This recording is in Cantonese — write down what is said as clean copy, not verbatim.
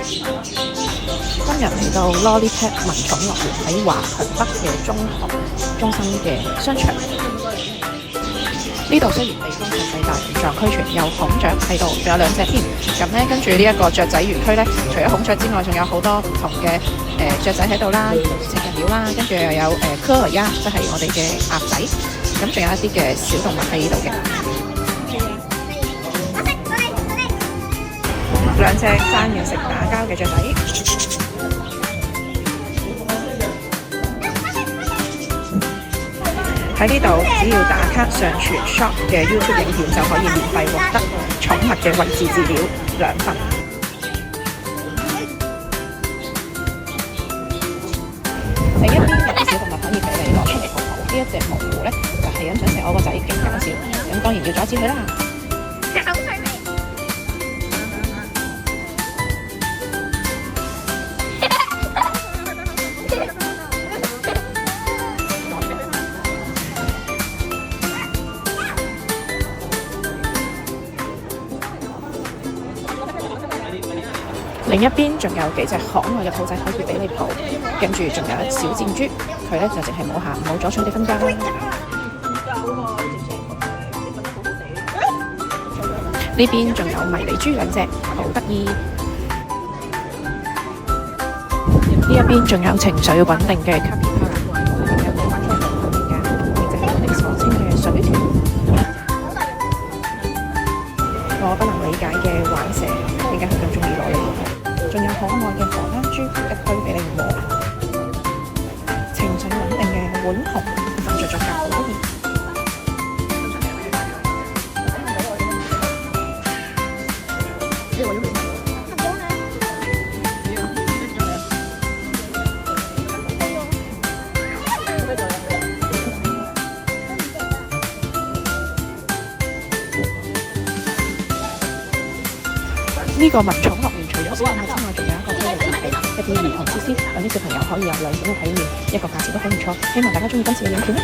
今日嚟到 Lollypad 文寵樂園喺華強北嘅中學中心嘅商場。呢度雖然地方細細，但唔撞俱全，有孔雀喺度，仲有2隻添。咁咧，跟住呢一個雀仔園區咧，除咗孔雀之外，仲有好多唔同嘅雀仔喺度啦，食人鳥啦，跟住又有科爾鴨，即係我哋嘅鴨仔。咁仲有一啲嘅小動物喺呢度嘅。2隻爭要食打交嘅雀仔。喺呢度，只要打卡上傳 Shop 嘅 YouTube 影片，就可以免費獲得寵物嘅位置資料2份。另一邊有啲小動物可以俾你攞出嚟抱抱。呢一隻鴕鳥咧，就係咁想食我個仔，勁搞笑。咁當然要阻止佢啦。另一邊仲有幾隻可愛嘅兔仔可以俾你抱，跟住仲有小箭豬，佢咧就淨係冇喊，冇阻住佢哋瞓覺。呢邊仲有迷你豬2隻，好得意。呢一邊仲有情緒穩定嘅卡皮巴，仲有冇玩出嚟好嘅，亦即係我哋所稱嘅水豚。我不能理解嘅浣蛇，點解佢咁中意攞嚟？仲有可愛嘅荷蘭豬，一堆俾你摸。情緒穩定嘅浣熊，瞓着咗覺好得意。呢個文寵樂園除咗小動物之外，仲有一個推理設備，一啲兒童設施，等啲小朋友可以有2種嘅體驗，一個價錢都好唔錯。希望大家鍾意今次嘅影片啦。